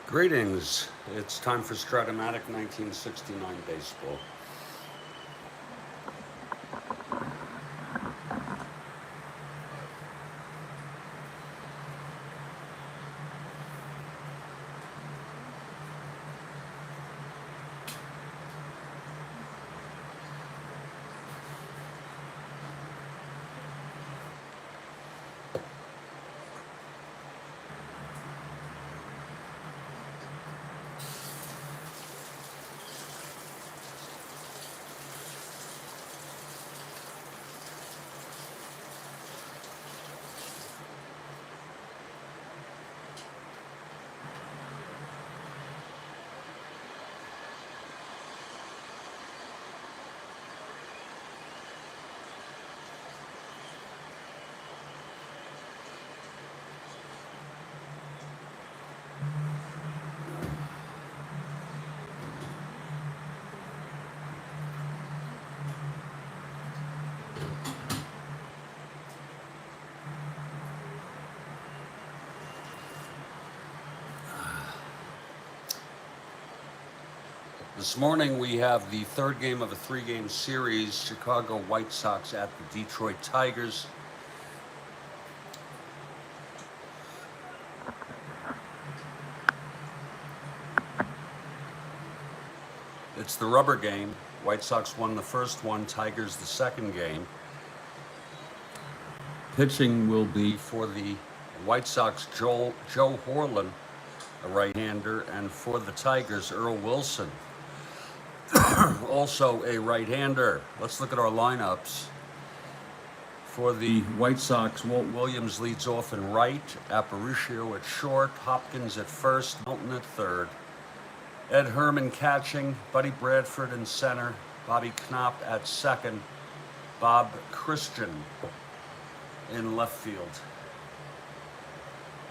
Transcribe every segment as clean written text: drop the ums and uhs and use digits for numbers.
Greetings. It's time for Strat-O-Matic 1969 baseball. This morning we have the third game of a three-game series, Chicago White Sox at the Detroit Tigers. It's the rubber game. White Sox won the first one, Tigers the second game. Pitching will be for the White Sox, Joe Horlen, a right-hander, and for the Tigers, Earl Wilson, also a right-hander. Let's look at our lineups. For the White Sox, Walt Williams leads off in right, Aparicio at short, Hopkins at first, Milton at third, Ed Herman catching, Buddy Bradford in center, Bobby Knopp at second, Bob Christian in left field,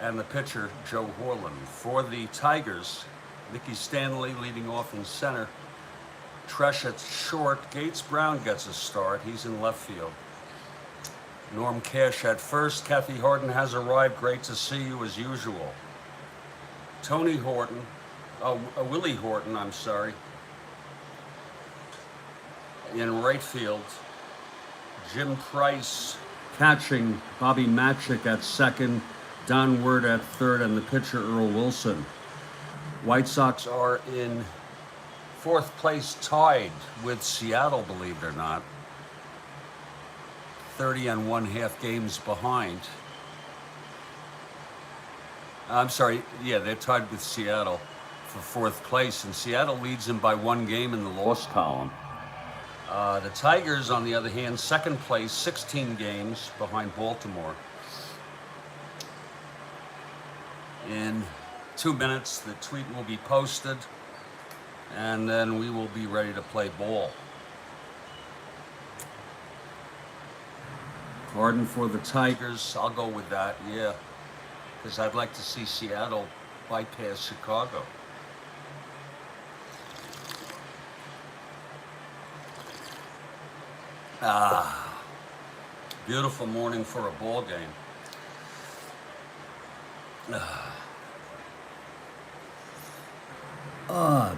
and the pitcher, Joe Horlen. For the Tigers, Mickey Stanley leading off in center, Tresh at short, Gates Brown gets a start, he's in left field. Norm Cash at first, Kathy Horton has arrived, great to see you as usual. Willie Horton, in right field. Jim Price catching, Bobby Matchick at second, Don Word at third, and the pitcher, Earl Wilson. White Sox are in fourth place, tied with Seattle, believe it or not. 30 and 1/2 games behind. They're tied with Seattle for fourth place, and Seattle leads them by 1 game in the loss column. The Tigers, on the other hand, second place, 16 games behind Baltimore. In 2 minutes, the tweet will be posted, and then we will be ready to play ball. Harden for the Tigers, I'll go with that, yeah, because I'd like to see Seattle bypass Chicago. Beautiful morning for a ball game.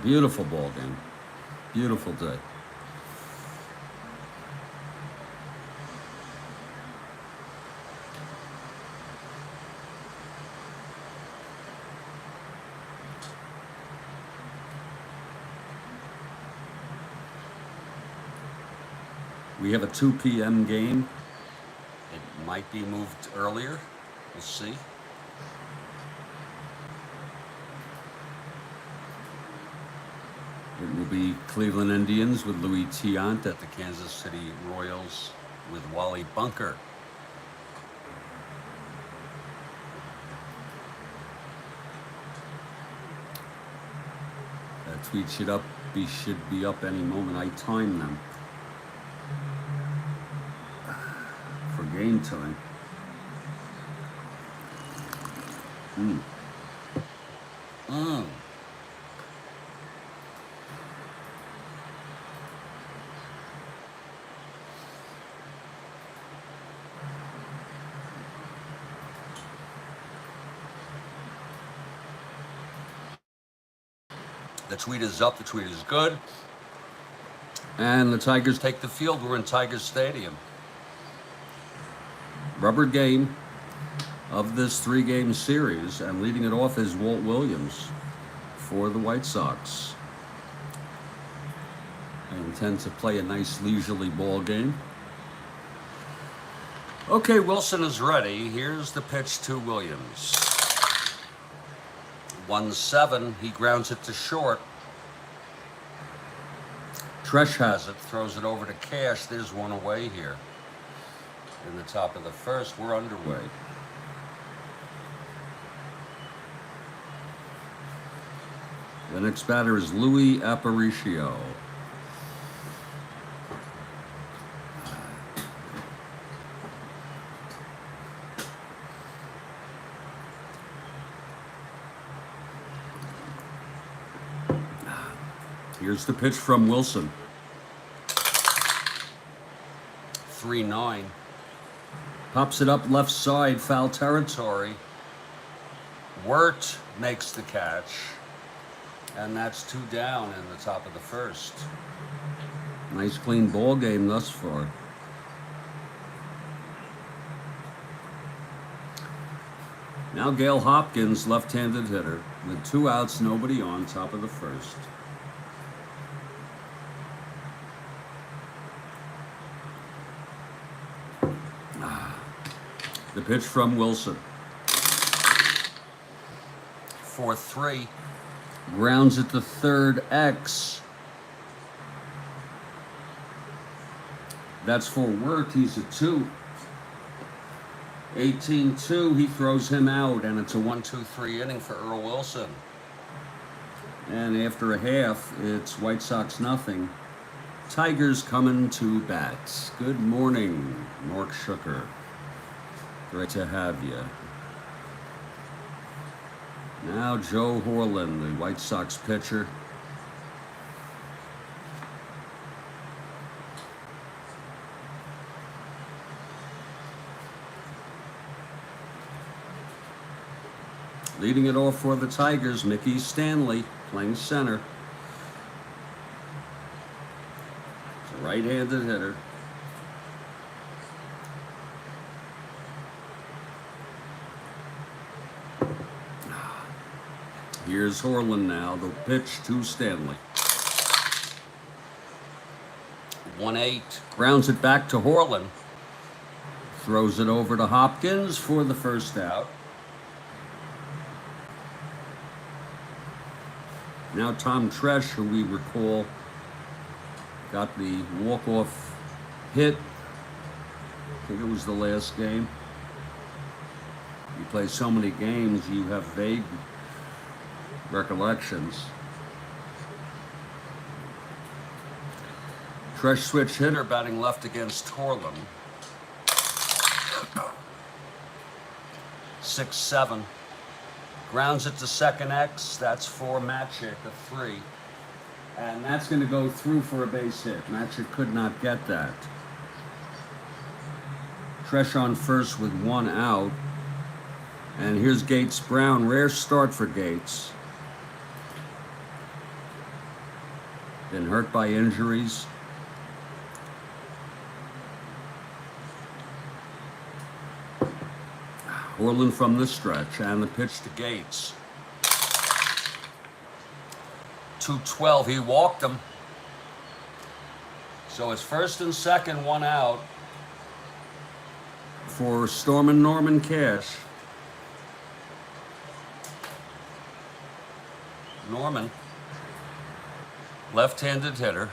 Beautiful ball game. Beautiful day. We have a 2 p.m. game. It might be moved earlier. We'll see. It will be Cleveland Indians with Louis Tiant at the Kansas City Royals with Wally Bunker. That tweet should be up any moment. I time them for game time. The tweet is up. The tweet is good. And the Tigers take the field. We're in Tigers Stadium. Rubber game of this 3-game series, and leading it off is Walt Williams for the White Sox. They intend to play a nice leisurely ball game. Okay, Wilson is ready. Here's the pitch to Williams. 1-7. He grounds it to short. Tresh has it, throws it over to Cash. There's one away here. In the top of the first, we're underway. The next batter is Louis Aparicio. Here's the pitch from Wilson. 3-9. Pops it up left side, foul territory. Wirt makes the catch. And that's 2 down in the top of the first. Nice clean ball game thus far. Now Gale Hopkins, left-handed hitter, with 2 outs, nobody on, top of the first. The pitch from Wilson. 4-3. Grounds it to third, X. That's for Wirt. He's a 2. 18-2. He throws him out, and it's a 1-2-3 inning for Earl Wilson. And after a half, it's White Sox nothing. Tigers coming to bat. Good morning, Mark Shooker. Great to have you. Now Joe Horlen, the White Sox pitcher. Leading it off for the Tigers, Mickey Stanley, playing center. It's a right-handed hitter. Here's Horlen now, the pitch to Stanley. 1-8. Grounds it back to Horlen. Throws it over to Hopkins for the first out. Now Tom Tresh, who we recall got the walk-off hit. I think it was the last game. You play so many games, you have vague recollections. Tresh switch hitter batting left against Horlen. 6-7. Grounds it to second X. That's for Matic, a 3. And that's going to go through for a base hit. Matic could not get that. Tresh on first with 1 out. And here's Gates Brown. Rare start for Gates. Been hurt by injuries. Horlen from the stretch, and the pitch to Gates. 2-12, he walked him. So it's first and second, 1 out for Stormin' Norman Cash. Norman, left-handed hitter.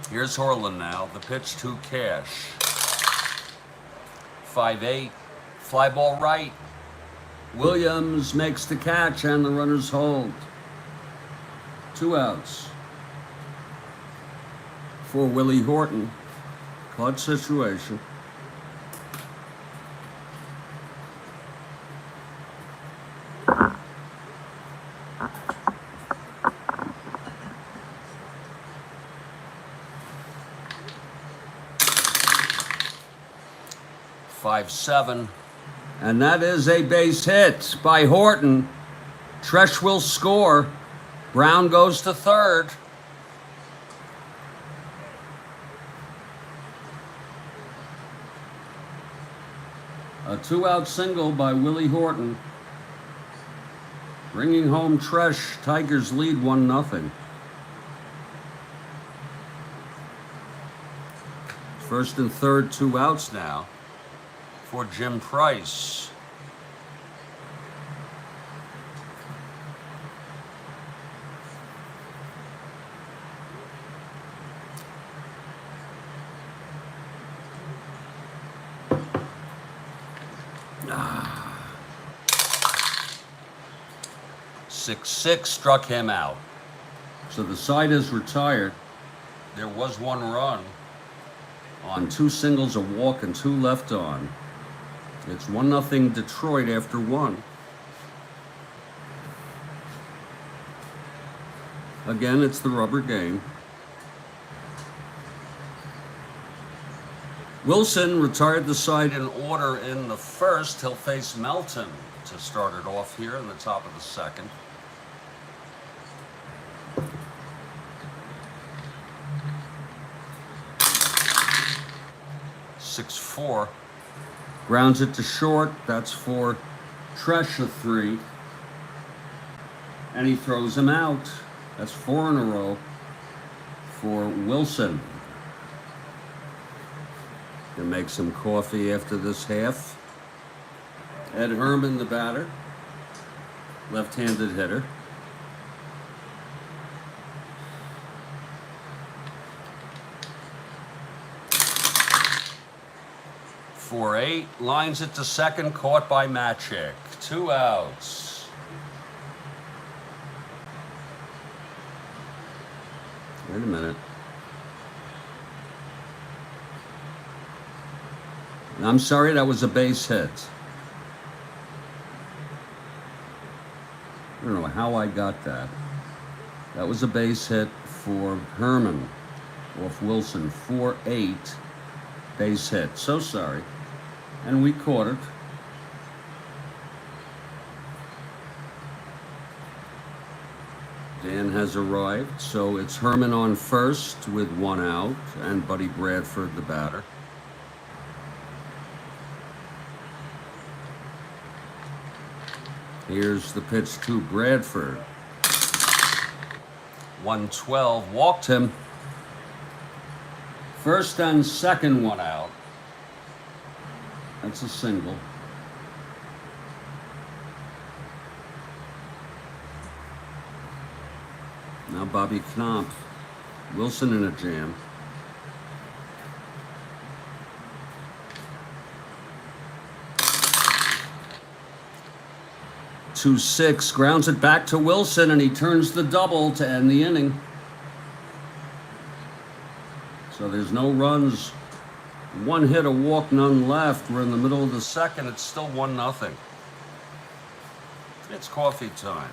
Here's Horlen now, the pitch to Cash. 5-8, fly ball right. Williams makes the catch and the runners hold. 2 outs for Willie Horton. Clutch situation. And that is a base hit by Horton. Tresh will score. Brown goes to third. A 2-out single by Willie Horton. Bringing home Tresh. Tigers lead 1-0. First and third, 2 outs now for Jim Price. Ah. 6-6 struck him out. So the side is retired. There was 1 run on 2 singles, a walk, and 2 left on. It's 1-0 Detroit after 1. Again, it's the rubber game. Wilson retired the side in order in the first. He'll face Melton to start it off here in the top of the second. Six-4. Grounds it to short. That's for Tresh, a 3. And he throws him out. That's 4 in a row for Wilson. Gonna make some coffee after this half. Ed Herman, the batter. Left-handed hitter. For 8, lines it to second, caught by Matic. 2 outs. Wait a minute. I'm sorry, that was a base hit. I don't know how I got that. That was a base hit for Herman off Wilson. 4-8 base hit. So sorry. And we caught it. Dan has arrived, so it's Herman on first with 1 out, and Buddy Bradford, the batter. Here's the pitch to Bradford. 1-12, walked him. First and second, 1 out. That's a single. Now Bobby Knopf. Wilson in a jam. Two 6, grounds it back to Wilson, and he turns the double to end the inning. So there's no runs. 1 hit, a walk, none left. We're in the middle of the second. It's still 1-0. It's coffee time.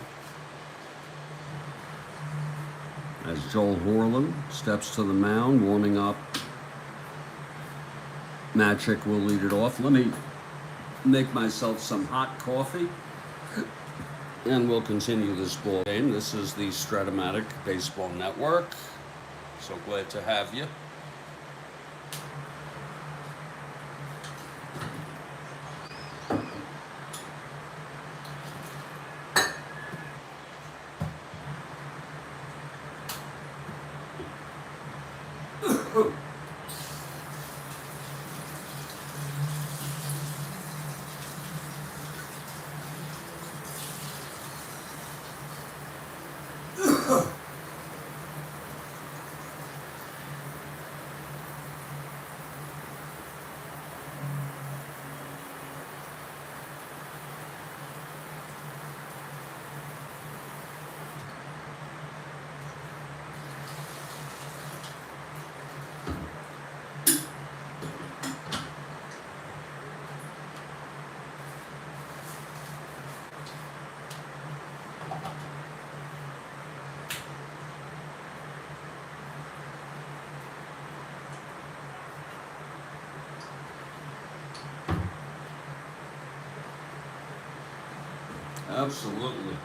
As Joel Horlen steps to the mound, warming up. Matic will lead it off. Let me make myself some hot coffee, and we'll continue this ball game. This is the Strat-O-Matic Baseball Network. So glad to have you. Absolutely.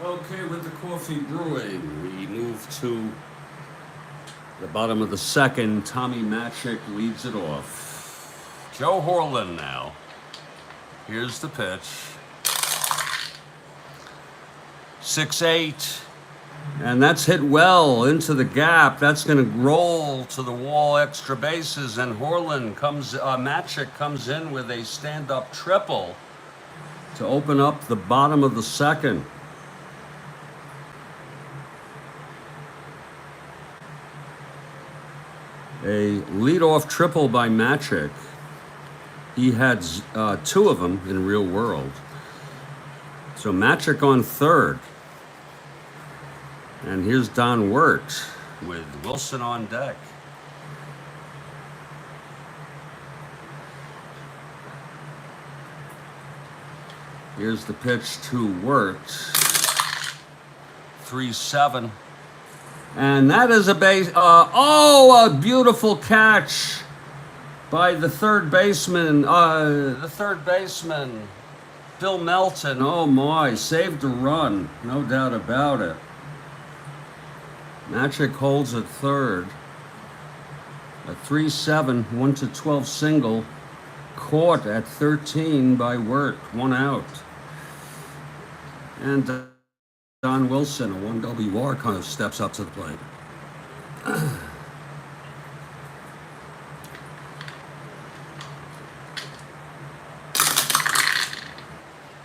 Okay, with the coffee brewing, we move to the bottom of the second. Strat-O-Matic leads it off. Joe Horlen now. Here's the pitch. 6-8. And that's hit well into the gap. That's going to roll to the wall, extra bases, and Matic comes in with a stand-up triple to open up the bottom of the second. A leadoff triple by Matic. He had two of them in real world. So Matic on third. And here's Don Wirt with Wilson on deck. Here's the pitch to Wirt. 3-7. And that is a base. A beautiful catch by the third baseman. Bill Melton. Oh my, saved a run, no doubt about it. Matic holds at third. A 3-7, 1-12 single, caught at 13 by Wirt, 1 out. And Don Wilson, a 1WR, kind of steps up to the plate.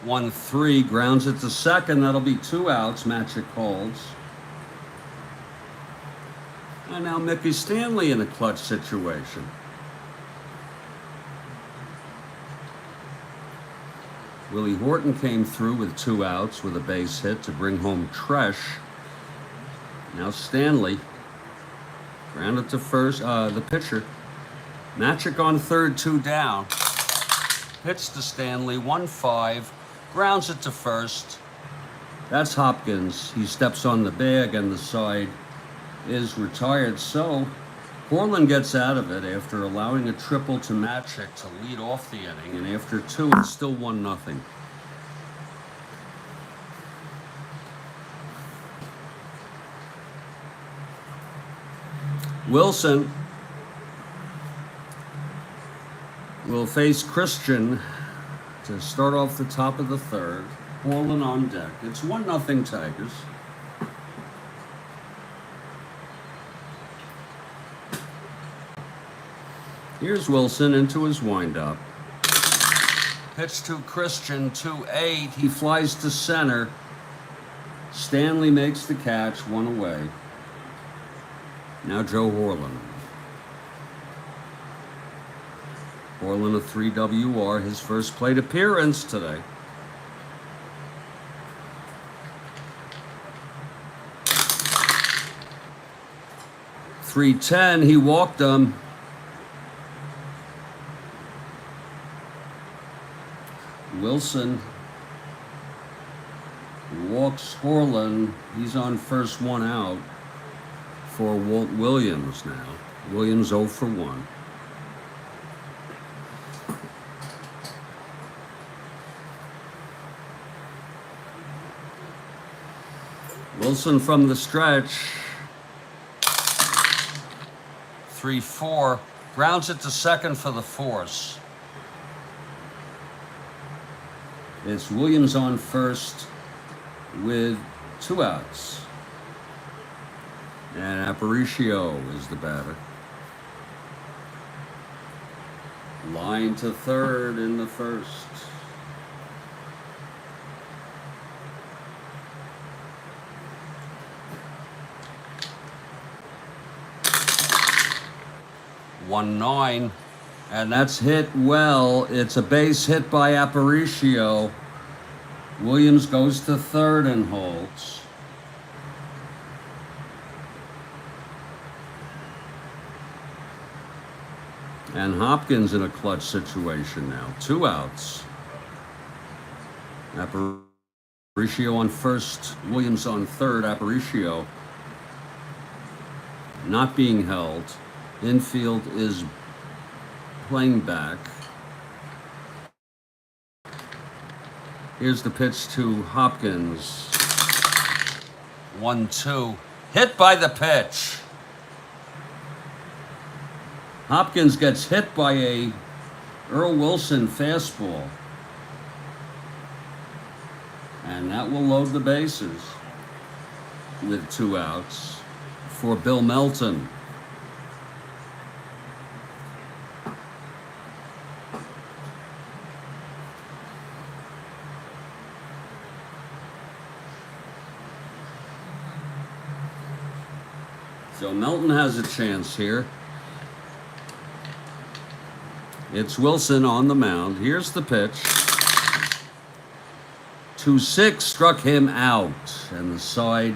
1-3, grounds it to second. That'll be 2 outs. Matic holds. And now Mickey Stanley in a clutch situation. Willie Horton came through with 2 outs with a base hit to bring home Tresh. Now Stanley. Grounded to first, the pitcher. Matic on third, 2 down. Pitch to Stanley, 1-5. Grounds it to first. That's Hopkins. He steps on the bag and the side is retired. So Horlen gets out of it after allowing a triple to Matic to lead off the inning. And after 2, it's still 1-0. Wilson will face Christian to start off the top of the third. Horlen on deck. It's 1-0 Tigers. Here's Wilson into his windup. Pitch to Christian, 2-8. He flies to center. Stanley makes the catch, 1 away. Now Joe Horlen. Horlen, a 3WR, his first plate appearance today. .310, he walked him. Wilson walks Horlen. He's on first, 1 out for Walt Williams now. Williams 0 for 1. Wilson from the stretch. 3-4. Grounds it to second for the force. It's Williams on first with 2 outs. And Aparicio is the batter. Line to third in the first. .19. And that's hit well. It's a base hit by Aparicio. Williams goes to third and holds. And Hopkins in a clutch situation now. 2 outs. Aparicio on first, Williams on third. Aparicio not being held. Infield is playing back. Here's the pitch to Hopkins. 1-2. Hit by the pitch. Hopkins gets hit by a Earl Wilson fastball. And that will load the bases with 2 outs for Bill Melton. So Melton has a chance here. It's Wilson on the mound. Here's the pitch. 2-6, struck him out, and the side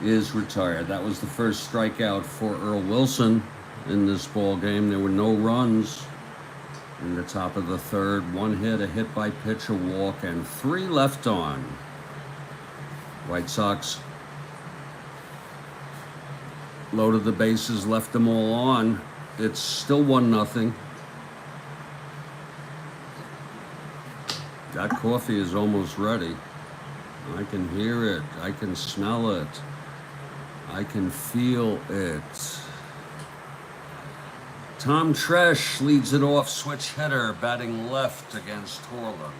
is retired. That was the first strikeout for Earl Wilson in this ball game. There were no runs in the top of the third. 1 hit, a hit by pitch, a walk, and 3 left on. White Sox loaded the bases, left them all on. It's still 1-0. That coffee is almost ready. I can hear it. I can smell it. I can feel it. Tom Tresh leads it off, switch hitter, batting left against Horlen.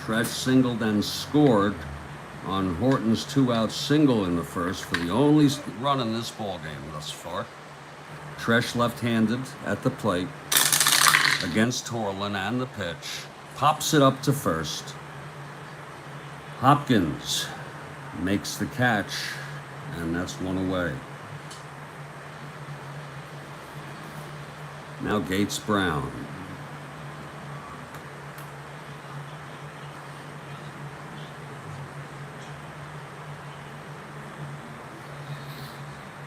Tresh singled and scored on Horton's 2-out single in the first for the only run in this ball game thus far. Tresh left-handed at the plate against Horlen, and the pitch pops it up to first. Hopkins makes the catch, and that's 1 away. Now Gates Brown.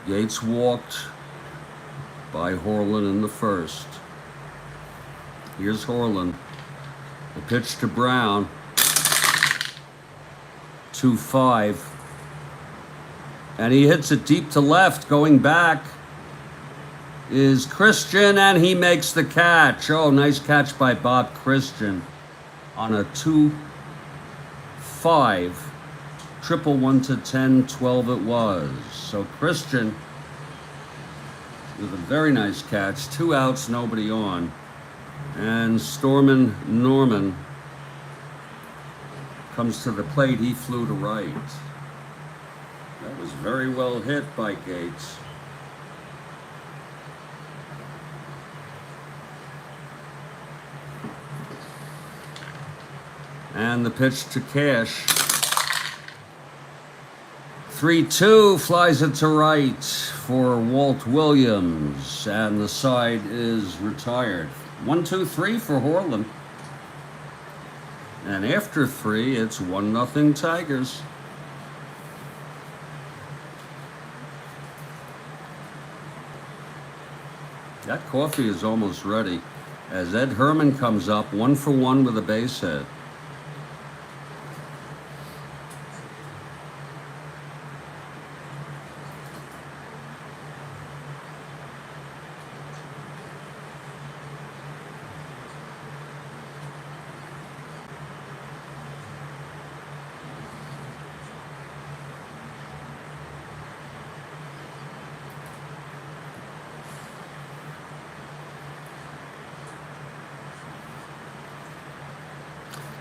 Yates walked by Horlen in the first. Here's Horlen. The pitch to Brown. 2-5. And he hits it deep to left. Going back is Christian, and he makes the catch. Oh, nice catch by Bob Christian on a 2-5. Triple 1 to 10, 12 it was. So Christian with a very nice catch. 2 outs, nobody on. And Stormin Norman comes to the plate. He flew to right. That was very well hit by Gates. And the pitch to Cash. 3-2, flies it to right for Walt Williams, and the side is retired. 1-2-3 for Horlen. And after 3, it's 1-0 Tigers. That coffee is almost ready as Ed Herman comes up 1 for 1 with a base hit.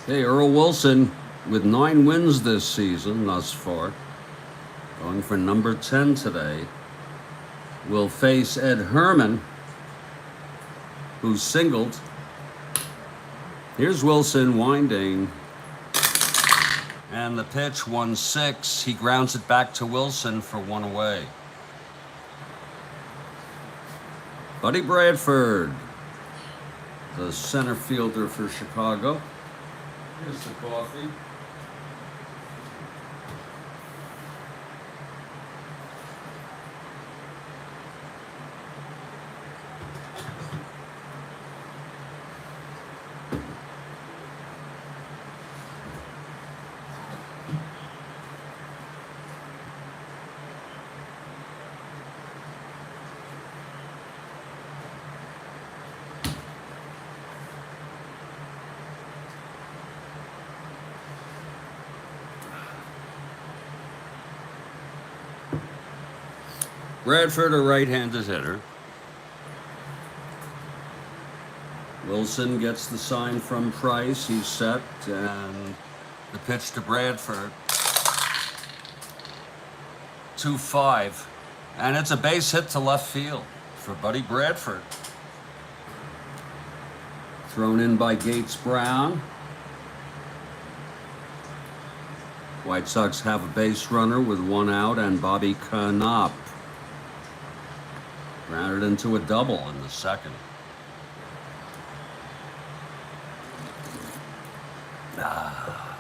Hey, Earl Wilson with 9 wins this season thus far, going for number 10 today, will face Ed Herman, who singled. Here's Wilson winding, And the pitch, 1-6. He grounds it back to Wilson for 1 away. Buddy Bradford, the center fielder for Chicago. Here's the coffee. Bradford, a right-handed hitter. Wilson gets the sign from Price. He's set, and the pitch to Bradford. 2-5. And it's a base hit to left field for Buddy Bradford. Thrown in by Gates Brown. White Sox have a base runner with 1 out, and Bobby Knopp grounded into a double in the second. Ah.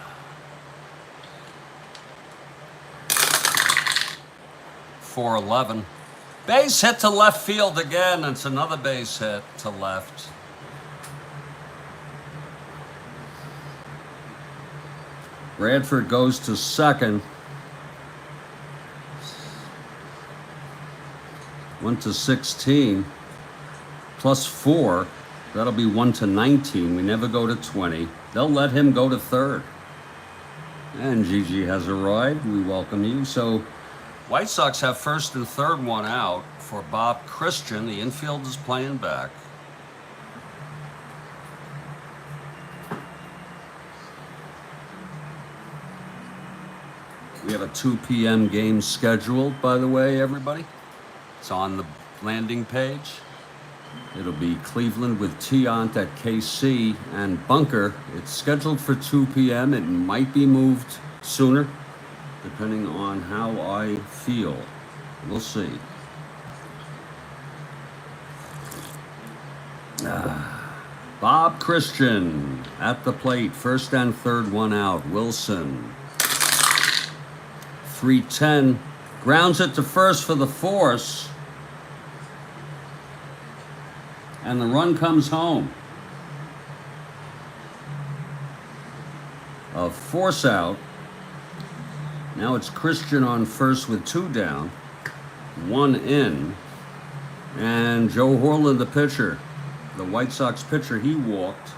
4-11. Base hit to left field again. It's another base hit to left. Bradford goes to second. Went to 16, plus 4. That'll be 1 to 19. We never go to 20. They'll let him go to third. And Gigi has arrived. We welcome you. So, White Sox have first and third, 1 out for Bob Christian. The infield is playing back. We have a 2 p.m. game scheduled, by the way, everybody. It's on the landing page. It'll be Cleveland with Tiant at KC and Bunker. It's scheduled for 2 p.m. It might be moved sooner, depending on how I feel. We'll see. Bob Christian at the plate. First and third, 1 out. Wilson. 3-10. Grounds it to first for the force. And the run comes home. A force out. Now it's Christian on first with 2 down, 1 in. And Joe Horlen, the pitcher, the White Sox pitcher, he walked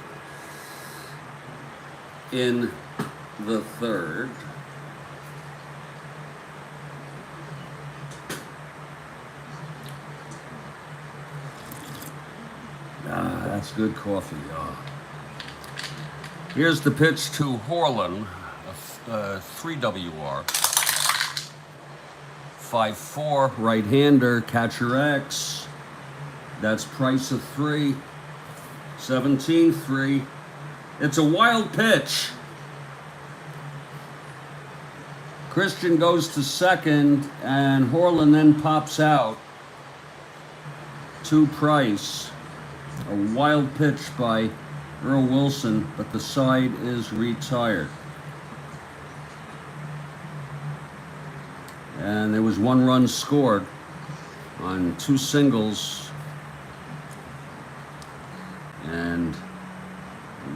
in the third. That's good coffee. Here's the pitch to Horlen, 3WR. 5-4, right-hander, catcher X. That's Price of 3. 17-3. It's a wild pitch. Christian goes to second, and Horlen then pops out to Price. A wild pitch by Earl Wilson, but the side is retired. And there was 1 run scored on 2 singles and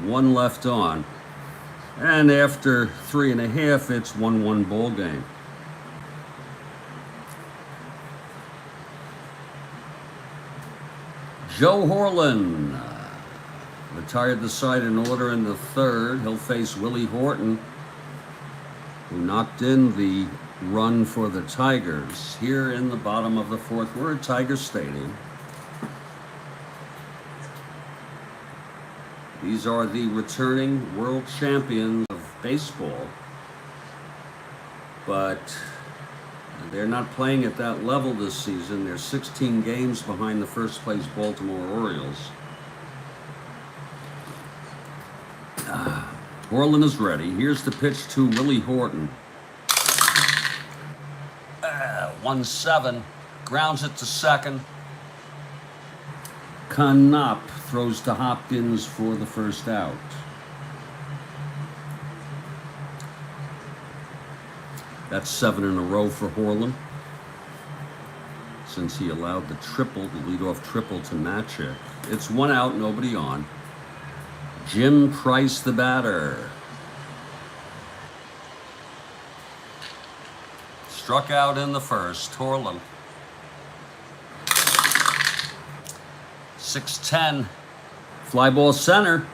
1 left on. And after 3.5, it's 1-1 ball game. Joe Horlen retired the side in order in the third. He'll face Willie Horton, who knocked in the run for the Tigers. Here in the bottom of the fourth, we're at Tiger Stadium. These are the returning world champions of baseball, but they're not playing at that level this season. They're 16 games behind the first place Baltimore Orioles. Horlen is ready. Here's the pitch to Willie Horton. 1-7. Grounds it to second. Knopp throws to Hopkins for the first out. That's 7 in a row for Horlen, since he allowed the triple, the leadoff triple to Matic. It's 1 out, nobody on. Jim Price, the batter. Struck out in the first, Horlen. 6-10. Fly ball center.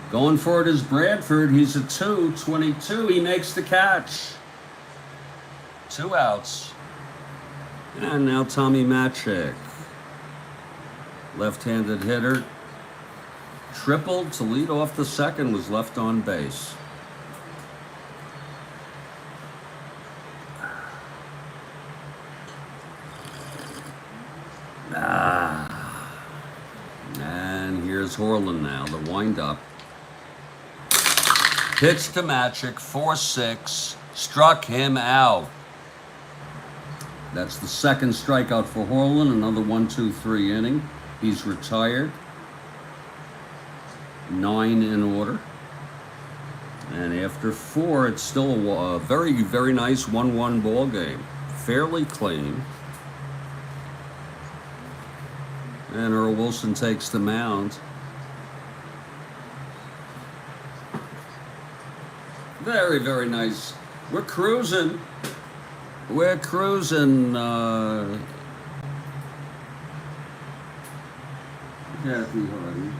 Going for it is Bradford. He's a 2-22. He makes the catch. 2 outs. And now Tommy Matic. Left-handed hitter. Tripled to lead off the second, was left on base. And here's Horlen now, the windup. Pitch to Matic, 4-6, struck him out. That's the second strikeout for Horlen, another 1-2-3 inning. He's retired. 9 in order. And after 4, it's still a very, very nice 1-1 ball game. Fairly clean. And Earl Wilson takes the mound. Very, very nice. We're cruising. We're cruising. Kathy Hardy.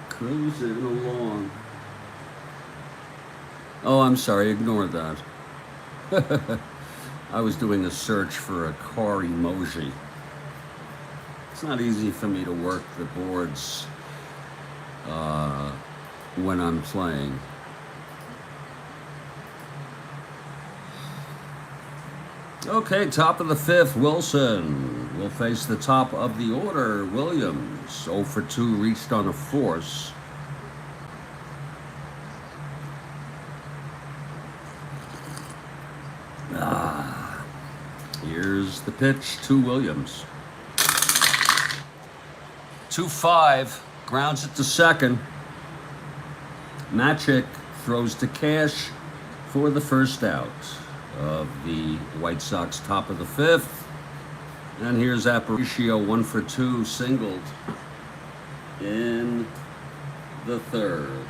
Cruising along. Oh, I'm sorry. Ignore that. I was doing a search for a car emoji. It's not easy for me to work the boards when I'm playing. Okay, top of the 5th, Wilson will face the top of the order, Williams. 0 for 2, reached on a force. Here's the pitch to Williams. 2-5, grounds it to second. Matic throws to Cash for the first out of the White Sox top of the 5th. And here's Aparicio, 1 for 2, singled in the 3rd.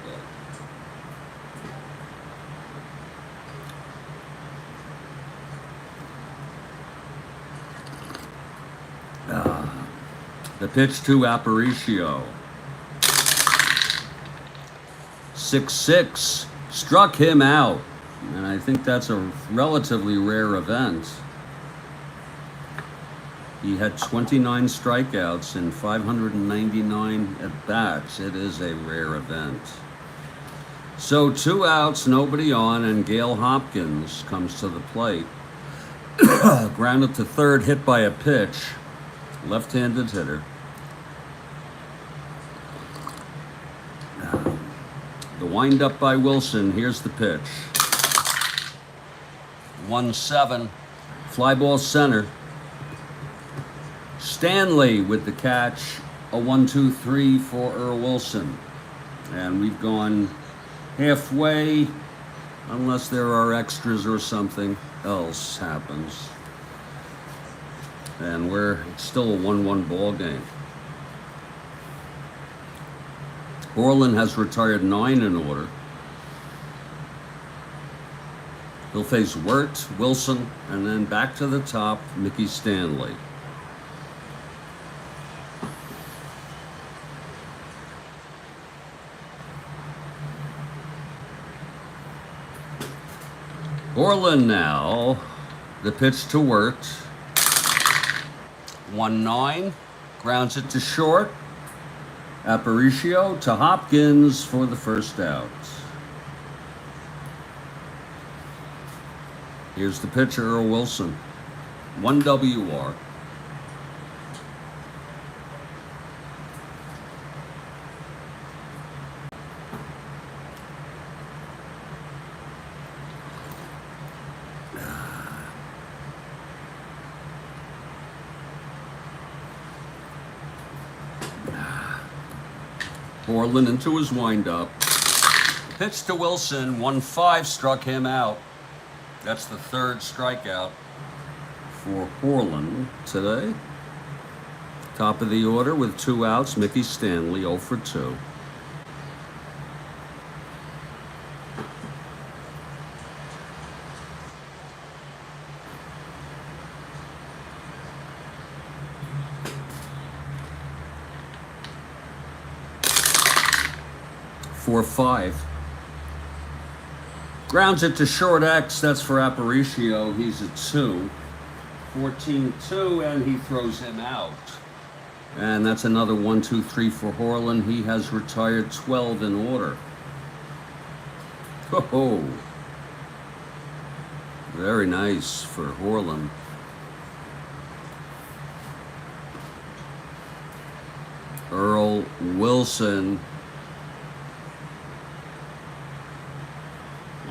The pitch to Aparicio. 6-6, struck him out. And I think that's a relatively rare event. He had 29 strikeouts in 599 at-bats. It is a rare event. So 2 outs, nobody on, and Gale Hopkins comes to the plate. Grounded to third, hit by a pitch. Left-handed hitter. The wind-up by Wilson. Here's the pitch. 1-7. Fly ball center. Stanley with the catch. A 1-2-3 for Earl Wilson. And we've gone halfway, unless there are extras or something else happens. And it's still a 1-1 ball game. Horlen has retired 9 in order. He'll face Wirt, Wilson, and then back to the top, Mickey Stanley. Horlen now, the pitch to Wirt. 1-9, grounds it to short. Aparicio to Hopkins for the first out. Here's the pitcher, Earl Wilson. 1 WR. Horlen into his windup. Pitch to Wilson, 1-5, struck him out. That's the third strikeout for Horlen today. Top of the order with 2 outs, Mickey Stanley, 0 for 2. For 5. Grounds it to short X. That's for Aparicio. He's a 2. 14-2, and he throws him out. And that's another 1-2-3 for Horlen. He has retired 12 in order. Oh, very nice for Horlen. Earl Wilson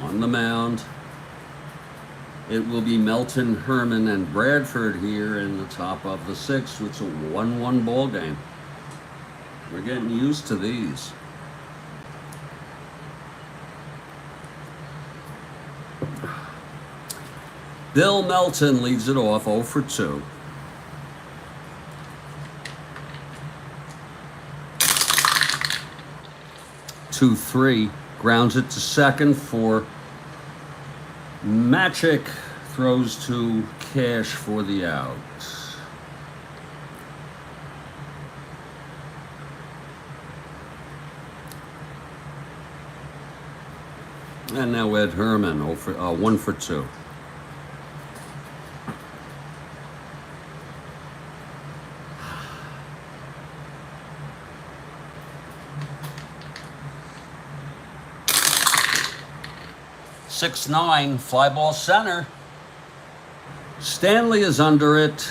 on the mound. It will be Melton, Herman, and Bradford here in the top of the 6th. It's a 1-1 ball game. We're getting used to these. Bill Melton leads it off, 0 for 2. Two-3, grounds it to second for Matic, throws to Cash for the out. And now Ed Herman, 1 for 2. Six-9, fly ball center. Stanley is under it.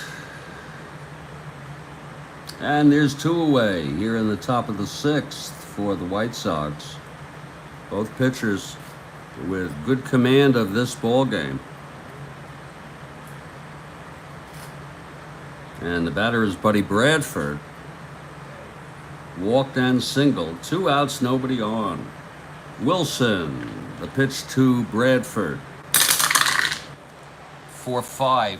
And there's 2 away here in the top of the 6th for the White Sox. Both pitchers with good command of this ball game. And the batter is Buddy Bradford. Walked and singled. 2 outs, nobody on. Wilson, the pitch to Bradford. 4-5.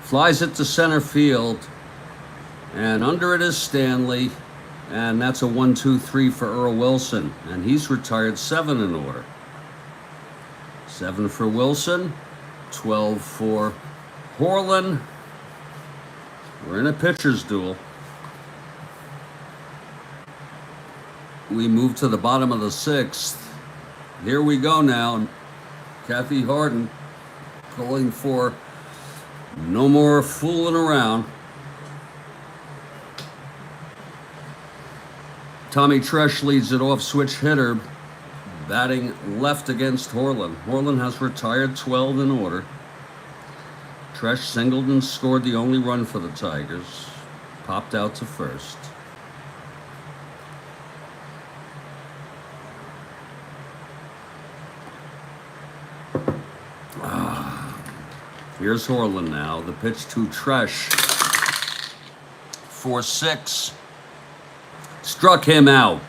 Flies it to center field. And under it is Stanley. And that's a 1-2-3 for Earl Wilson. And he's retired 7 in order. 7 for Wilson. 12 for Horlen. We're in a pitcher's duel. We move to the bottom of the 6th. Here we go now. Kathy Harden calling for no more fooling around. Tommy Tresh leads it off, switch hitter, batting left against Horlen. Horlen has retired 12 in order. Tresh singled and scored the only run for the Tigers. Popped out to first. Here's Horlen now. The pitch to Tresh. 4-6. Struck him out.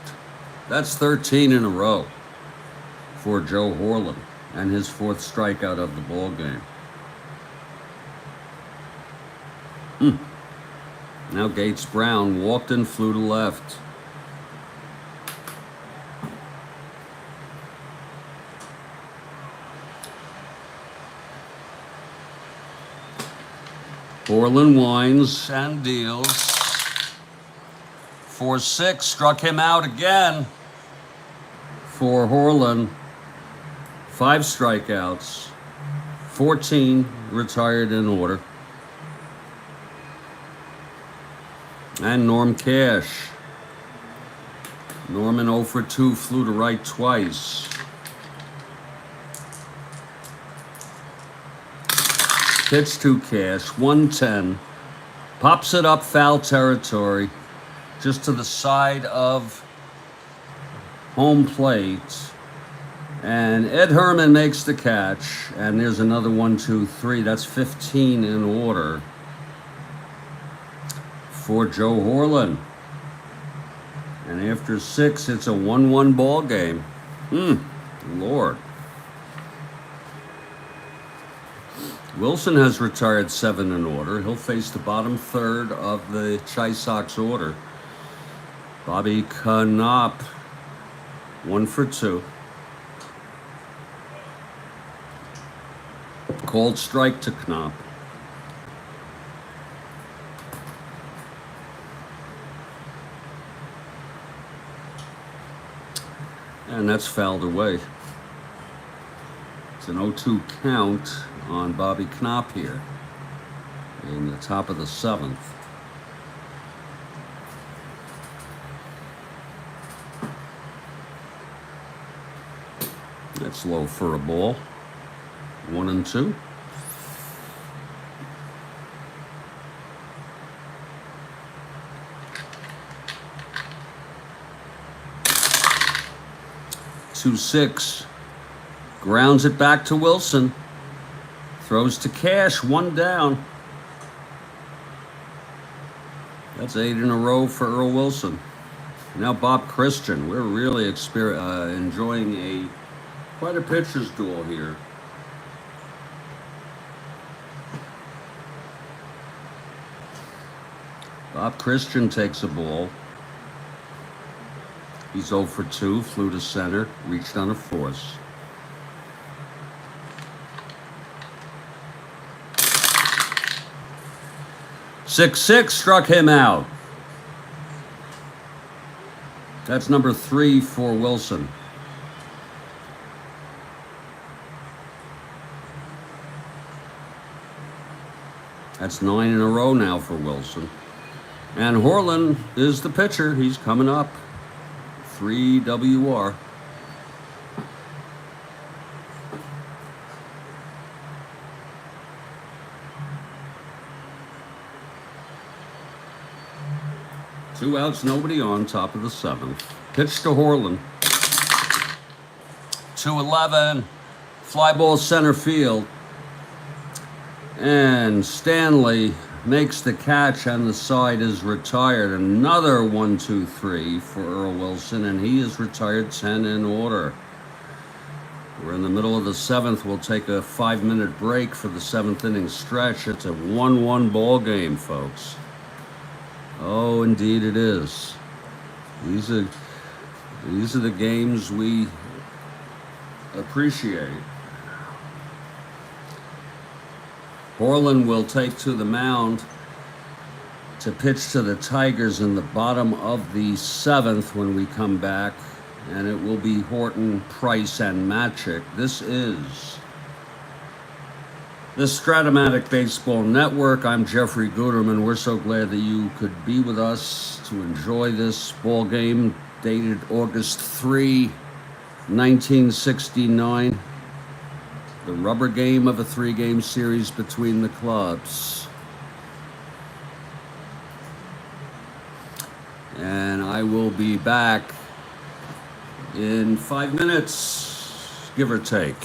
That's 13 in a row for Joe Horlen and his 4th strikeout of the ball game. Now Gates Brown walked and flew to left. Horlen winds and deals. 4-6, struck him out again for Horlen. 5 strikeouts, 14 retired in order. And Norm Cash. Norman 0 for 2, flew to right twice. Pitch to Cash, 110. Pops it up foul territory, just to the side of home plate. And Ed Herman makes the catch. And there's another 1-2-3. That's 15 in order for Joe Horlen. And And after 6, it's a 1-1 ball game. Lord. Wilson has retired 7 in order. He'll face the bottom third of the Chi Sox order. Bobby Knopp, 1 for 2. Called strike to Knopp. And that's fouled away. It's an 0-2 count on Bobby Knopp here in the top of the 7th. That's low for a ball. 1-2. Two 6. Grounds it back to Wilson. Throws to Cash, 1 down. That's 8 in a row for Earl Wilson. Now Bob Christian. We're really enjoying quite a pitcher's duel here. Bob Christian takes a ball. He's 0 for 2, flew to center, reached on a force. Six struck him out. That's number 3 for Wilson. That's 9 in a row now for Wilson. And Horlen is the pitcher. He's coming up. 3 WR. Two outs, nobody on, top of the 7th. Pitch to Horlen. 2-11. Fly ball center field. And Stanley makes the catch, and the side is retired. Another 1-2-3 for Earl Wilson, and he is retired 10 in order. We're in the middle of the 7th. We'll take a 5-minute break for the 7th inning stretch. It's a 1-1 ball game, folks. Oh, indeed it is. These are the games we appreciate. Horlen will take to the mound to pitch to the Tigers in the bottom of the 7th when we come back, and it will be Horton, Price, and Matic. This is the Strat-O-Matic Baseball Network. I'm Jeffrey Guterman. We're so glad that you could be with us to enjoy this ball game dated August 3, 1969. The rubber game of a 3-game series between the clubs. And I will be back in 5 minutes, give or take.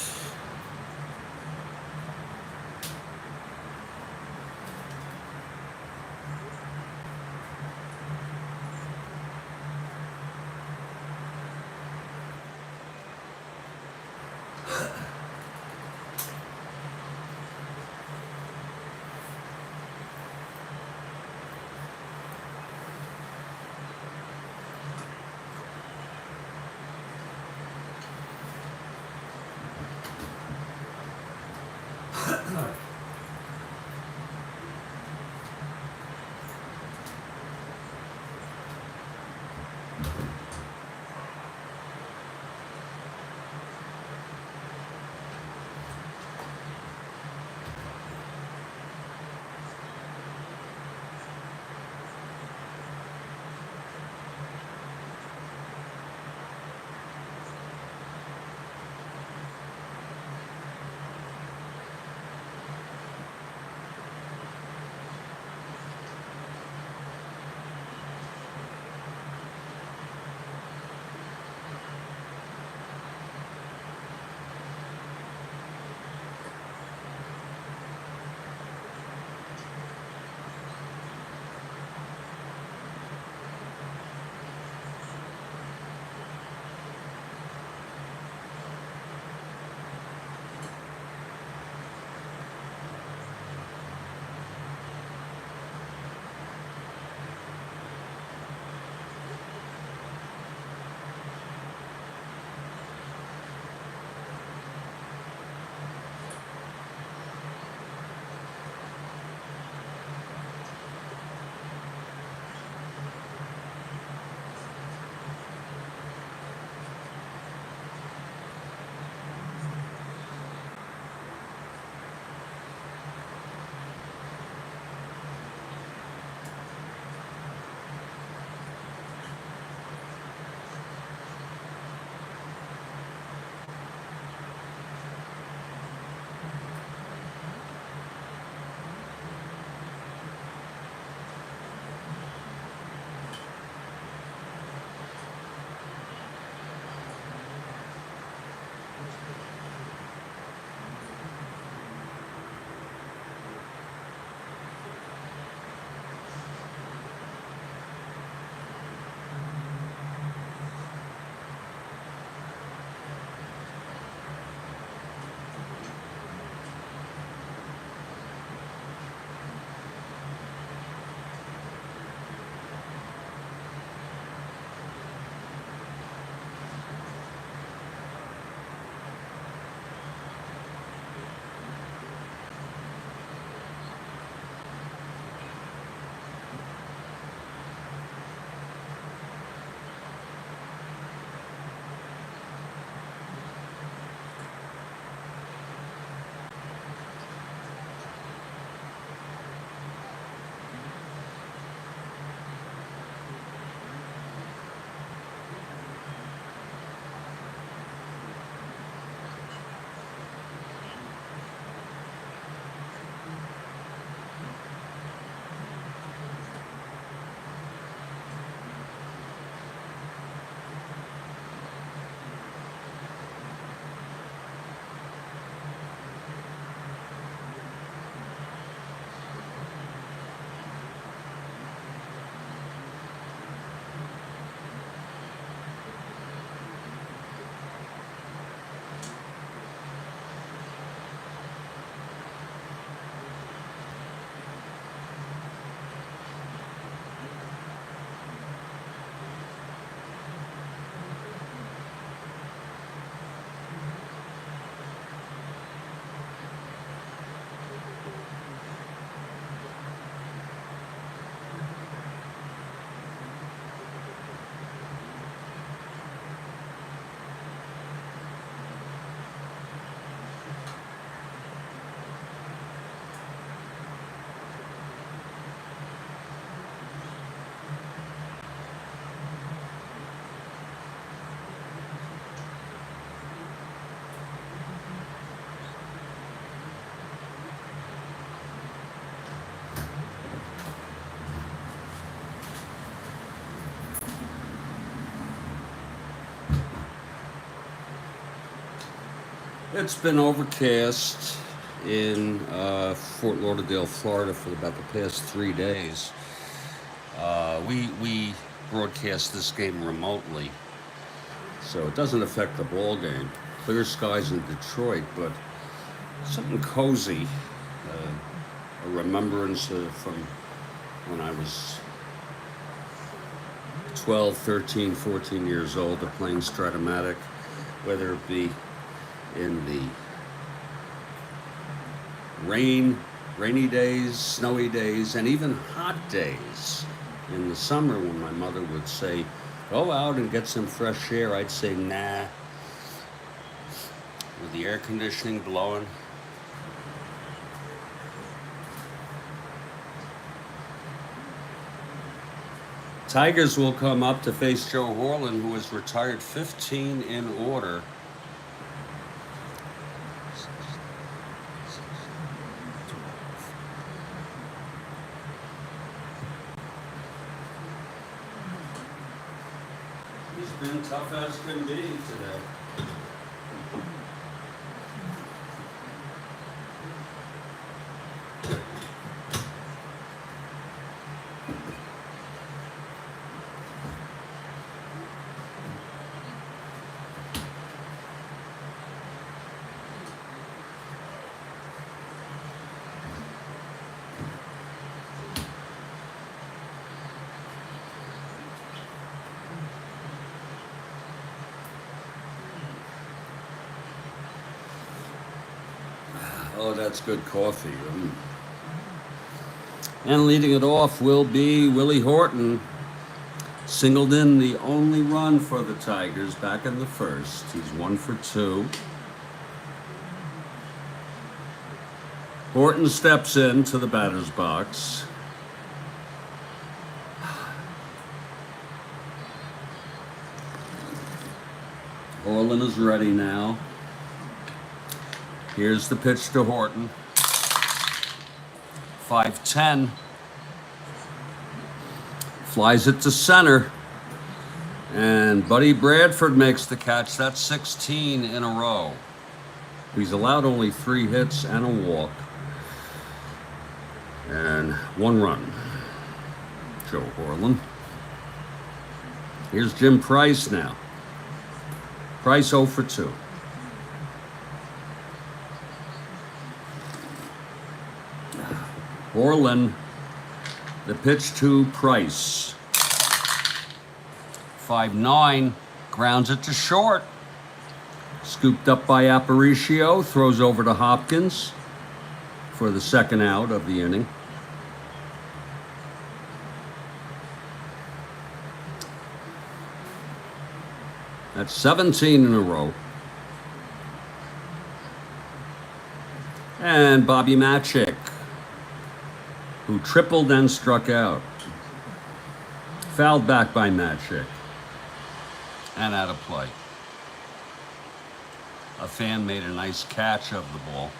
It's been overcast in Fort Lauderdale, Florida for about the past 3 days. We broadcast this game remotely, so it doesn't affect the ball game. Clear skies in Detroit, but something cozy, a remembrance from when I was 12, 13, 14 years old of playing Strat-O-Matic, whether it be in the rainy days, snowy days, and even hot days. In the summer when my mother would say, go out and get some fresh air, I'd say, nah. With the air conditioning blowing. Tigers will come up to face Joe Horlen, who has retired 15 in order. He's been tough as can be today. Oh, that's good coffee. And leading it off will be Willie Horton. Singled in the only run for the Tigers back in the first. He's 1 for 2. Horton steps into the batter's box. Horlen is ready now. Here's the pitch to Horton. 5-10. Flies it to center. And Buddy Bradford makes the catch. That's 16 in a row. He's allowed only 3 hits and a walk. And 1 run. Joe Horlen. Here's Jim Price now. Price 0 for 2. Horlen, the pitch to Price. 5-9, grounds it to short. Scooped up by Aparicio, throws over to Hopkins for the second out of the inning. That's 17 in a row. And Bobby Matchik, who tripled and struck out. Fouled back by Matchik. And out of play. A fan made a nice catch of the ball.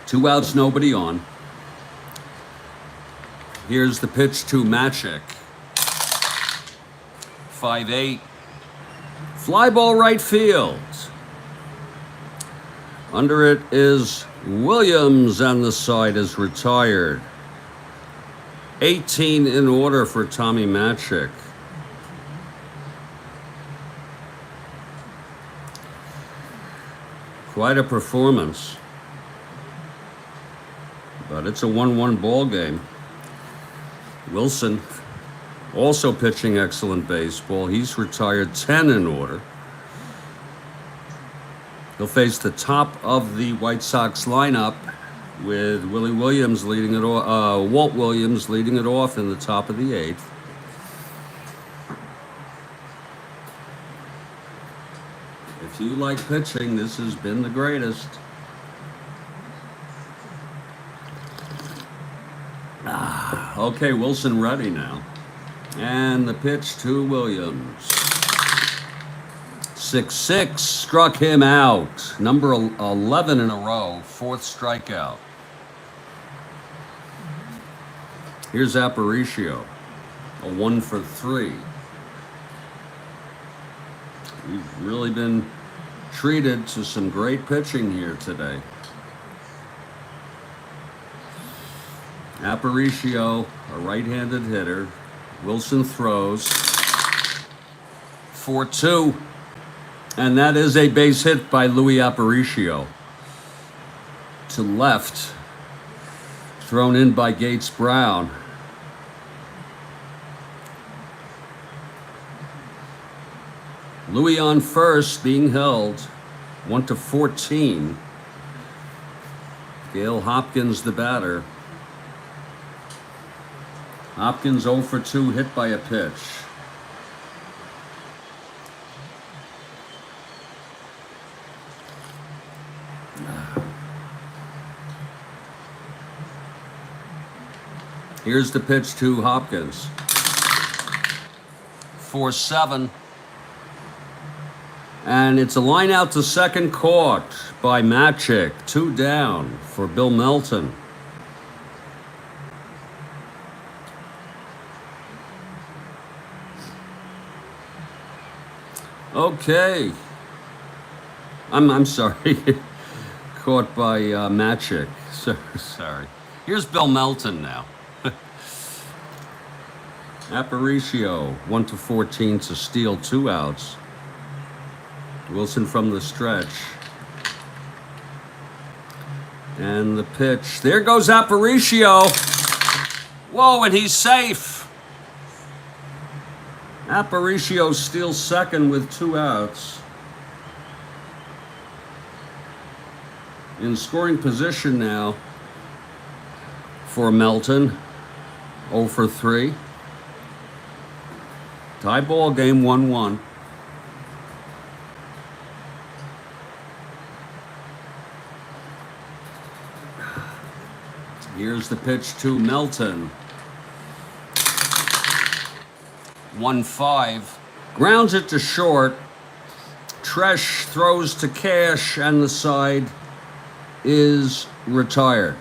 Two outs, nobody on. Here's the pitch to Matchik. 5-8. Fly ball right field. Under it is Williams, and the side is retired. 18 in order for Tommy Matchik. Quite a performance. But it's a 1-1 ball game. Wilson also pitching excellent baseball. He's retired 10 in order. He'll face the top of the White Sox lineup with Willie Williams leading it off, Walt Williams leading it off in the top of the 8th. If you like pitching, this has been the greatest. Okay, Wilson ready now. And the pitch to Williams. 6-6, struck him out. Number 11 in a row, 4th strikeout. Here's Aparicio. a 1-for-3. We've really been treated to some great pitching here today. Aparicio, a right-handed hitter. Wilson throws. 4-2. And that is a base hit by Luis Aparicio. To left. Thrown in by Gates Brown. Louis on first, being held, 1-14. Gale Hopkins, the batter. Hopkins 0-for-2, hit by a pitch. Here's the pitch to Hopkins. 4-7. And it's a line out to second, caught by Matic. 2 down for Bill Melton. Okay. I'm sorry. Caught by Matic. Sorry. Here's Bill Melton now. Aparicio, 1-14 to steal 2 outs. Wilson from the stretch. And the pitch. There goes Aparicio. Whoa, and he's safe. Aparicio steals second with 2 outs. In scoring position now for Melton. 0-for-3. Tie ball game, 1-1. Here's the pitch to Melton. 1-5. Grounds it to short. Tresh throws to Cash, and the side is retired.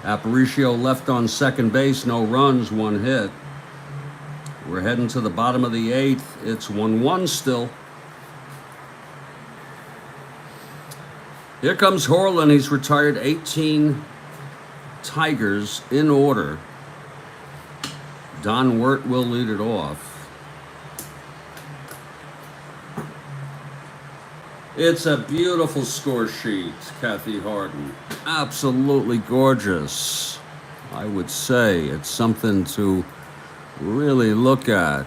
Aparicio left on second base, no runs, 1 hit. We're heading to the bottom of the 8th. It's 1-1 still. Here comes Horlen. He's retired 18 Tigers in order. Don Wirt will lead it off. It's a beautiful score sheet, Kathy Harden. Absolutely gorgeous. I would say it's something to really look at.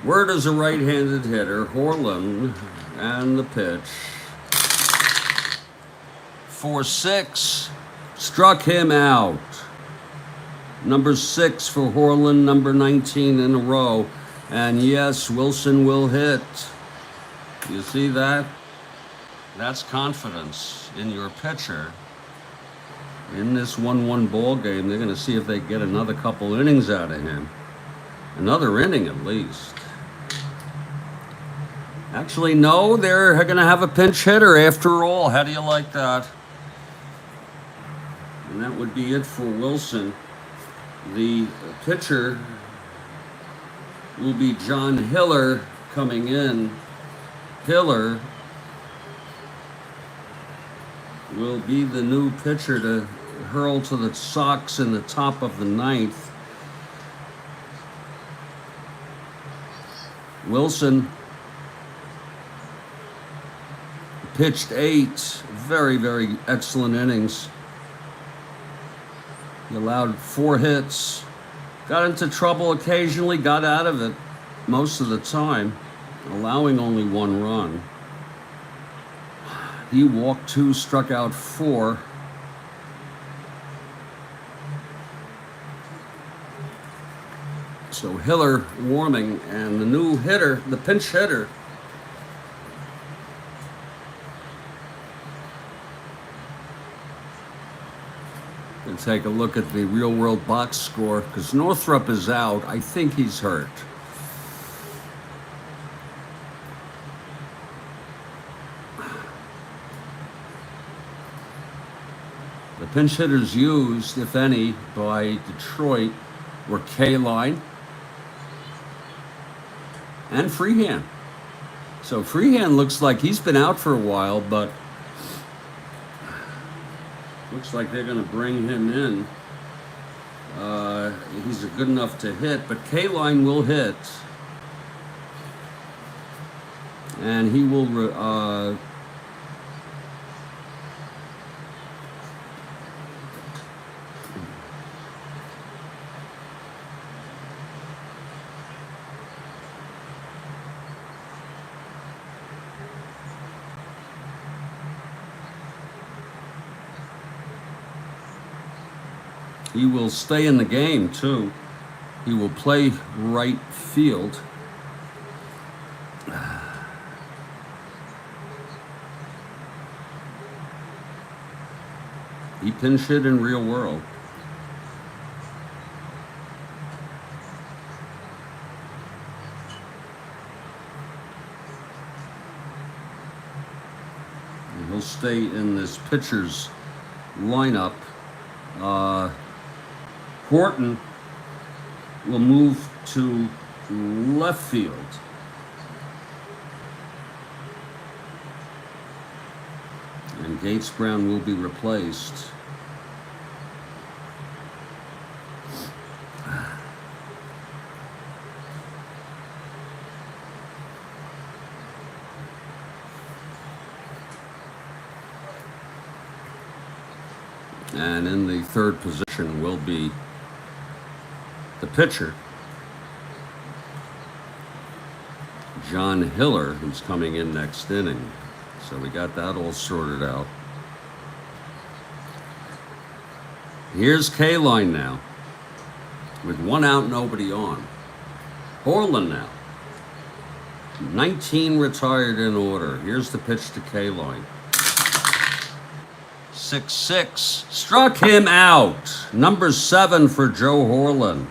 Wirt is a right-handed hitter. Horlen and the pitch. 4-6. Struck him out. Number 6 for Horlen, number 19 in a row. And yes, Wilson will hit. You see that? That's confidence in your pitcher. In this 1-1 ball game, they're going to see if they get another couple innings out of him. Another inning at least. Actually, no, they're going to have a pinch hitter after all. How do you like that? And that would be it for Wilson. The pitcher will be John Hiller coming in. Hiller will be the new pitcher to hurl to the Sox in the top of the 9th. Wilson pitched 8 very, very excellent innings. He allowed 4 hits, got into trouble occasionally, got out of it most of the time, allowing only 1 run. He walked 2, struck out 4. So Hiller warming, and the new hitter, the pinch hitter, and take a look at the real world box score, because Northrup is out. I think he's hurt. pinch hitters used, if any, by Detroit were K-Line and Freehand. So Freehand looks like he's been out for a while, but looks like they're going to bring him in. He's good enough to hit, but K-Line will hit. And he will he will stay in the game too. He will play right field. He pinch hit in real world. And he'll stay in this pitcher's lineup. Horton will move to left field. And Gates Brown will be replaced. And in the third position will be the pitcher, John Hiller, who's coming in next inning. So we got that all sorted out. Here's K-Line now, with 1 out, nobody on. Horlen now. 19 retired in order. Here's the pitch to K-Line. 6-6. Struck him out. Number 7 for Joe Horlen.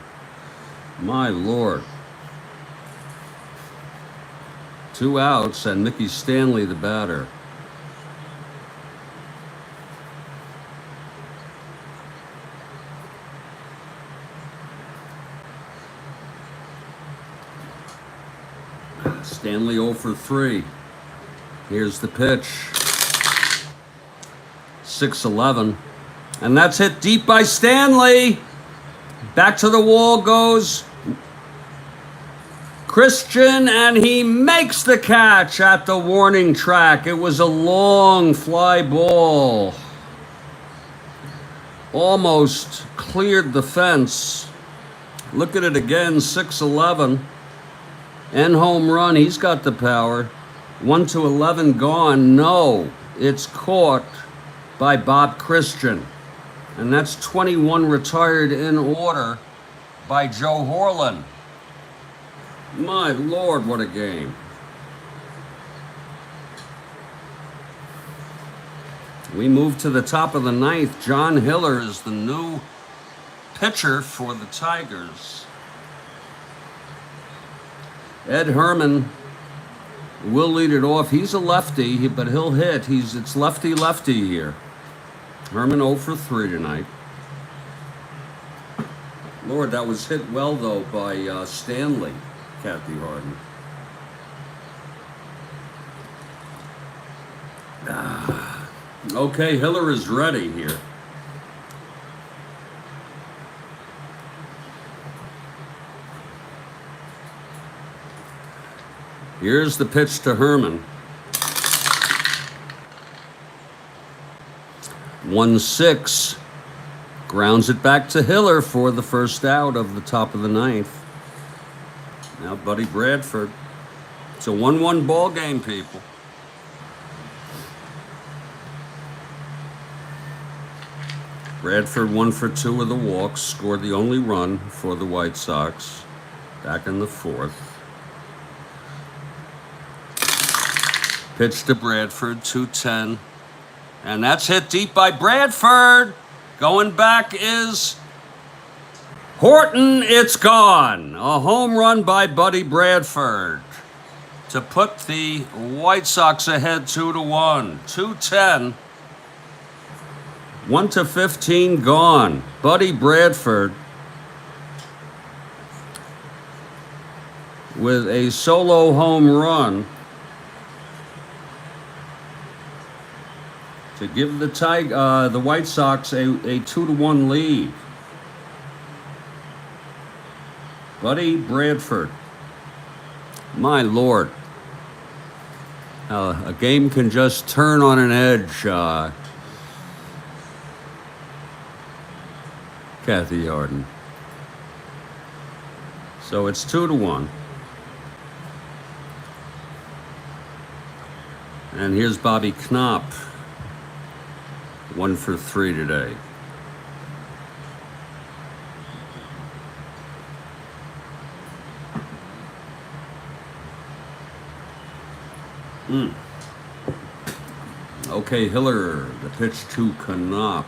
My Lord. 2 outs, and Mickey Stanley, the batter. Stanley 0 for 3. Here's the pitch. 6-11. And that's hit deep by Stanley. Back to the wall goes Christian, and he makes the catch at the warning track. It was a long fly ball. Almost cleared the fence. Look at it again, 6-11. End home run, he's got the power. 1-11 gone. No, it's caught by Bob Christian. And that's 21 retired in order by Joe Horlen. My Lord, what a game. We move to the top of the 9th. John Hiller is the new pitcher for the Tigers. Ed Herman will lead it off. He's a lefty, but he'll hit. It's lefty-lefty here. Herman 0 for 3 tonight. Lord, that was hit well, though, by Stanley, Kathy Harden. Okay, Hiller is ready here. Here's the pitch to Herman. 1-6. Grounds it back to Hiller for the first out of the top of the 9th. Now Buddy Bradford. It's a 1-1 ball game, people. Bradford 1 for 2 with the walks, scored the only run for the White Sox back in the 4th. Pitch to Bradford, 2-10. And that's hit deep by Bradford. Going back is Horton. It's gone. A home run by Buddy Bradford to put the White Sox ahead 2-1. 2-10. 1-15 gone. Buddy Bradford with a solo home run to give the White Sox a 2-1 lead. Buddy Bradford. My Lord. A game can just turn on an edge. Kathy Harden. So it's 2-1. And here's Bobby Knopp. 1 for 3 today. Okay, Hiller, the pitch to Knopp.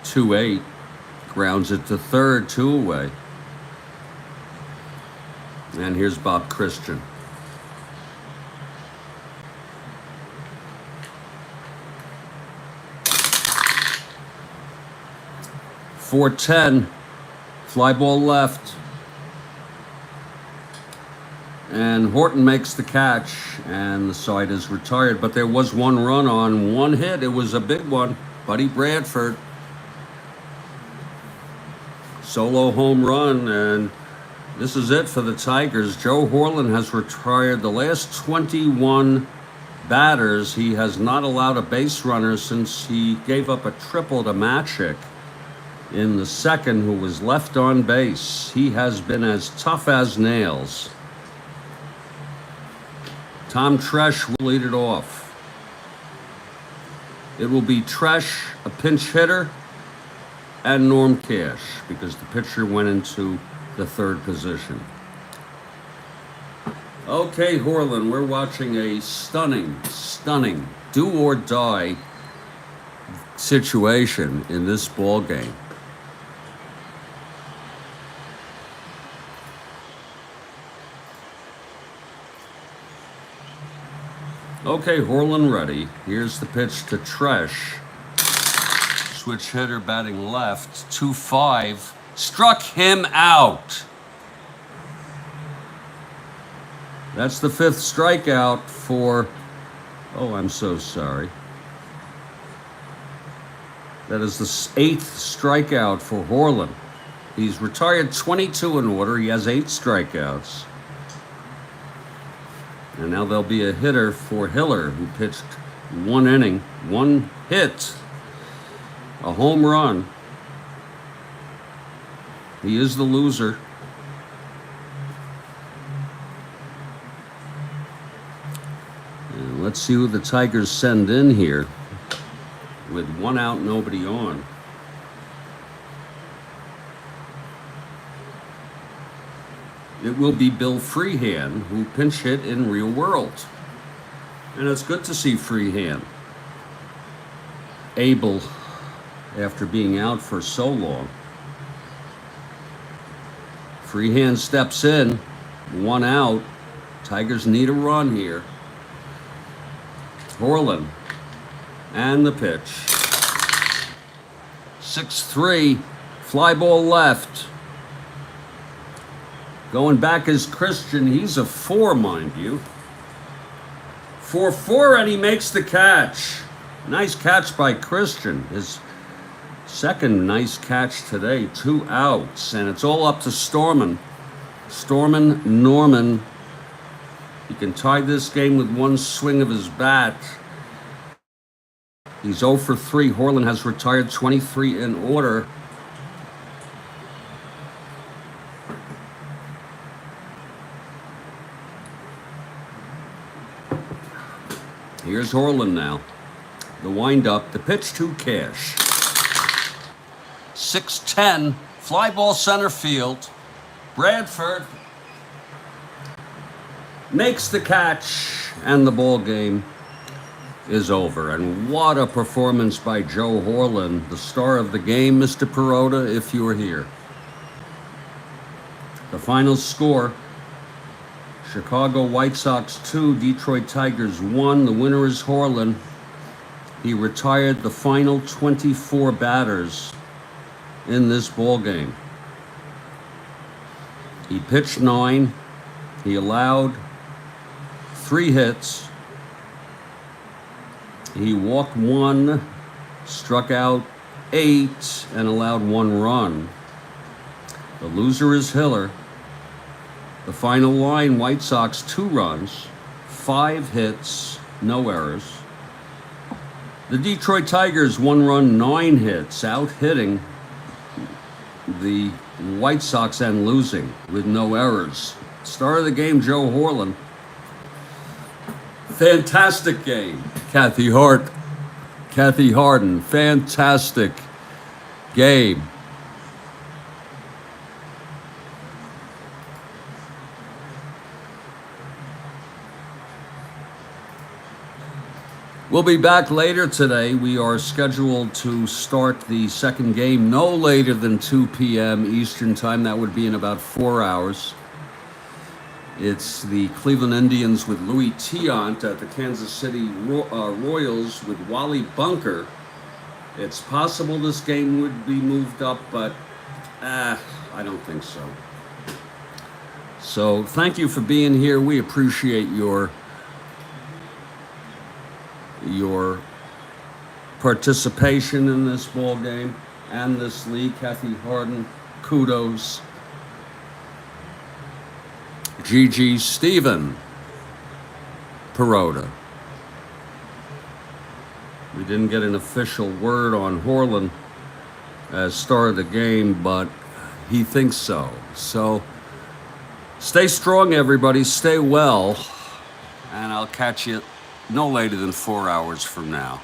2-8. Grounds it to third, 2 away. And here's Bob Christian. .410, fly ball left. And Horton makes the catch, and the side is retired. But there was 1 run on 1 hit. It was a big one. Buddy Bradford. Solo home run, and this is it for the Tigers. Joe Horlen has retired the last 21 batters. He has not allowed a base runner since he gave up a triple to Matic in the second, who was left on base. He has been as tough as nails. Tom Tresh will lead it off. It will be Tresh, a pinch hitter, and Norm Cash, because the pitcher went into the third position. Okay, Horlen, we're watching a stunning do-or-die situation in this ball game. Okay, Horlen ready. Here's the pitch to Tresh. Switch hitter batting left. 2-5. Struck him out. That's the 5th strikeout for... Oh, I'm so sorry. That is the 8th strikeout for Horlen. He's retired 22 in order. He has 8 strikeouts. And now there'll be a hitter for Hiller, who pitched 1 inning, 1 hit, a home run. He is the loser. And let's see who the Tigers send in here with 1 out, nobody on. It will be Bill Freehan, who pinch hit in Real World. And it's good to see Freehan able, after being out for so long. Freehan steps in, 1 out. Tigers need a run here. Horlen, and the pitch. 6-3, fly ball left. Going back is Christian. He's a 4, mind you. 4-4, and he makes the catch. Nice catch by Christian. His second nice catch today. 2 outs, and it's all up to Norman. He can tie this game with 1 swing of his bat. He's 0 for 3. Horlen has retired 23 in order. Here's Horlen now. The windup, the pitch to Cash. 6-10, fly ball center field. Bradford makes the catch, and the ball game is over. And what a performance by Joe Horlen, the star of the game, Mr. Perota, if you're here. The final score: Chicago White Sox 2, Detroit Tigers 1. The winner is Horlen. He retired the final 24 batters in this ball game. He pitched 9. He allowed 3 hits. He walked 1, struck out 8, and allowed 1 run. The loser is Hiller. The final line, White Sox 2 runs, 5 hits, no errors. The Detroit Tigers 1 run, 9 hits, out hitting the White Sox and losing with no errors. Star of the game, Joe Horlen. Fantastic game. Kathy Harden, fantastic game. We'll be back later today. We are scheduled to start the second game no later than 2 p.m. Eastern Time. That would be in about 4 hours. It's the Cleveland Indians with Louis Tiant at the Kansas City Royals with Wally Bunker. It's possible this game would be moved up, but I don't think so. So thank you for being here. We appreciate your participation in this ball game and this league. Kathy Harden, kudos. Gigi Stephen Perota. We didn't get an official word on Horlen as star of the game, but he thinks so. So stay strong, everybody. Stay well. And I'll catch you no later than 4 hours from now.